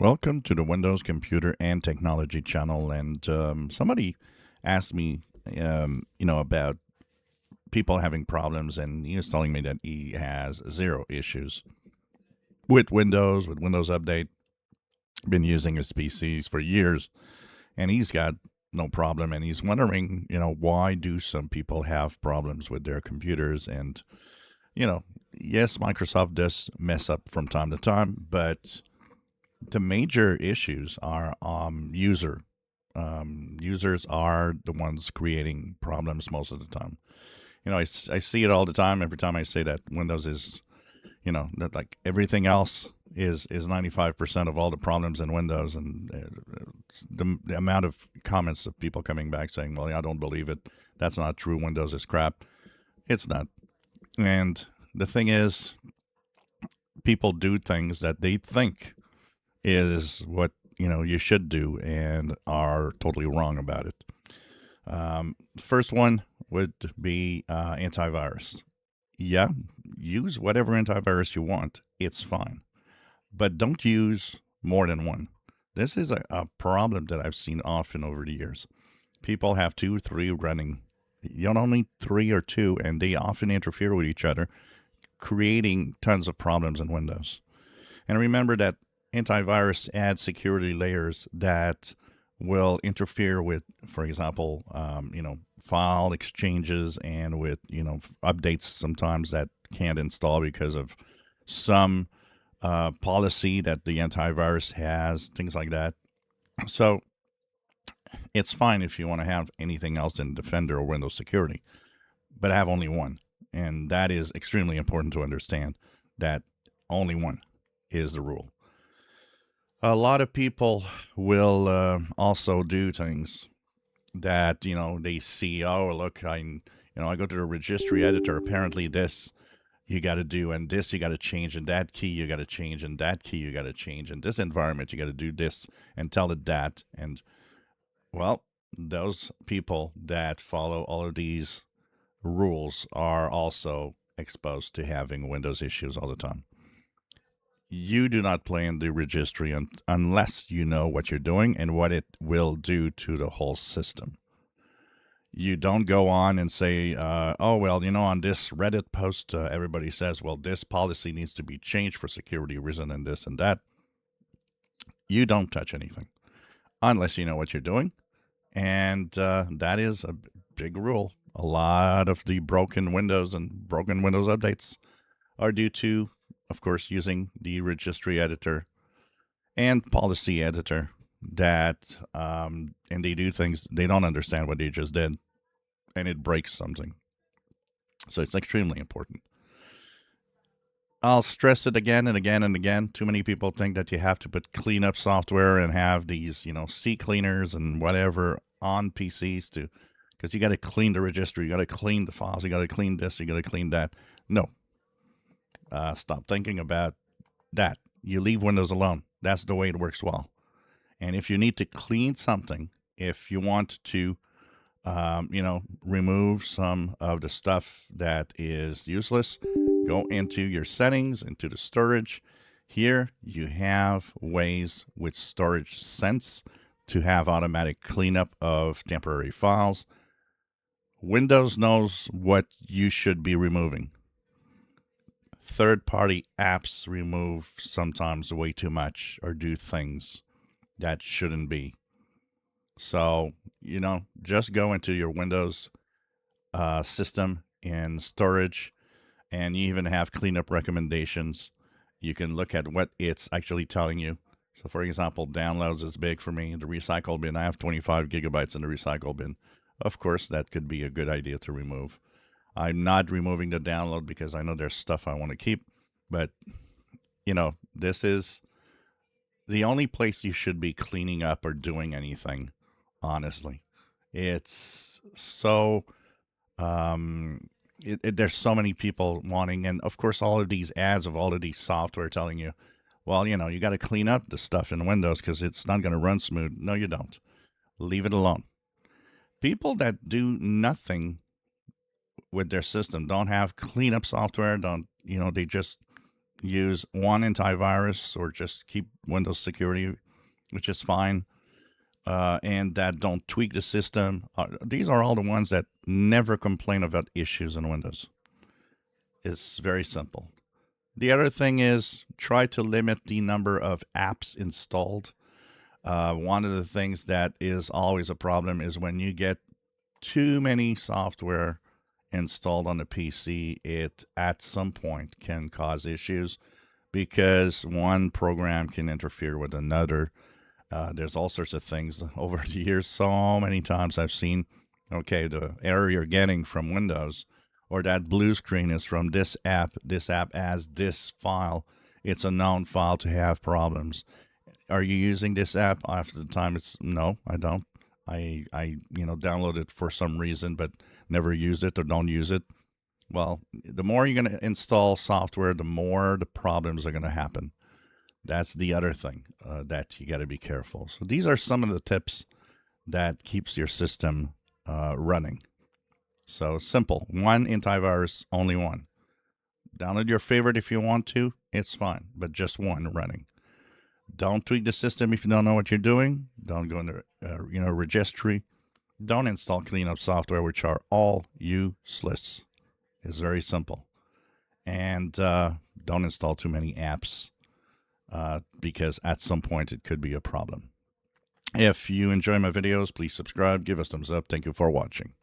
Welcome to the Windows Computer and Technology channel. And somebody asked me, about people having problems, and he was telling me that he has zero issues with Windows Update. Been using his PCs for years, and he's got no problem. And he's wondering, why do some people have problems with their computers? And yes, Microsoft does mess up from time to time, but the major issues are user. Users are the ones creating problems most of the time. I see it all the time. Every time I say that Windows is, that like everything else is 95% of all the problems in Windows, and the amount of comments of people coming back saying, "Well, I don't believe it. That's not true. Windows is crap." It's not. And the thing is, people do things that they think is what you should do and are totally wrong about it. First one would be antivirus. Yeah, use whatever antivirus you want. It's fine, but don't use more than one. This is a problem that I've seen often over the years. People have two, three running. You don't need three or two, and they often interfere with each other, creating tons of problems in Windows. And remember that antivirus adds security layers that will interfere with, for example, file exchanges and with, updates sometimes that can't install because of some policy that the antivirus has, things like that. So it's fine if you want to have anything else in Defender or Windows Security, but have only one. And that is extremely important to understand that only one is the rule. A lot of people will also do things that they see. Oh, look, I go to the registry editor. Apparently, this you got to do, and this you got to change, and that key you got to change, and that key you got to change, and this environment you got to do this, and tell it that. And well, those people that follow all of these rules are also exposed to having Windows issues all the time. You do not play in the registry unless you know what you're doing and what it will do to the whole system. You don't go on and say, oh, well, on this Reddit post, everybody says, well, this policy needs to be changed for security reason and this and that. You don't touch anything unless you know what you're doing. And that is a big rule. A lot of the broken Windows and broken Windows updates are due to, of course, using the registry editor and policy editor and they do things, they don't understand what they just did, and it breaks something. So it's extremely important. I'll stress it again and again and again. Too many people think that you have to put cleanup software and have these, C cleaners and whatever on PCs because you got to clean the registry, you got to clean the files, you got to clean this, you got to clean that. No. Stop thinking about that. You leave Windows alone. That's the way it works well. And if you need to clean something, if you want to, remove some of the stuff that is useless, go into your settings, into the storage. Here you have ways with Storage Sense to have automatic cleanup of temporary files. Windows knows what you should be removing. Third-party apps remove sometimes way too much or do things that shouldn't be. So, just go into your Windows system in storage, and you even have cleanup recommendations. You can look at what it's actually telling you. So, for example, downloads is big for me. The recycle bin, I have 25 gigabytes in the recycle bin. Of course, that could be a good idea to remove. I'm not removing the download because I know there's stuff I want to keep, but this is the only place you should be cleaning up or doing anything, honestly. It's so there's so many people wanting, and of course all of these ads of all of these software telling you, well, you got to clean up the stuff in Windows because it's not going to run smooth. No, you don't. Leave it alone. People that do nothing with their system, don't have cleanup software, don't, they just use one antivirus or just keep Windows security, which is fine. And that don't tweak the system. These are all the ones that never complain about issues in Windows. It's very simple. The other thing is try to limit the number of apps installed. One of the things that is always a problem is when you get too many software installed on the PC, it at some point can cause issues because one program can interfere with another. There's all sorts of things over the years. So many times I've seen, okay, the error you're getting from Windows or that blue screen is from this app. This app has this file. It's a known file to have problems. Are you using this app? After the time, it's no, I don't. I download it for some reason, but never use it or don't use it. Well, the more you're going to install software, the more the problems are going to happen. That's the other thing that you got to be careful. So these are some of the tips that keeps your system running. So simple. One antivirus, only one. Download your favorite if you want to. It's fine, but just one running. Don't tweak the system if you don't know what you're doing. Don't go into registry. Don't install cleanup software, which are all useless. It's very simple. And don't install too many apps because at some point it could be a problem. If you enjoy my videos, please subscribe, give us thumbs up. Thank you for watching.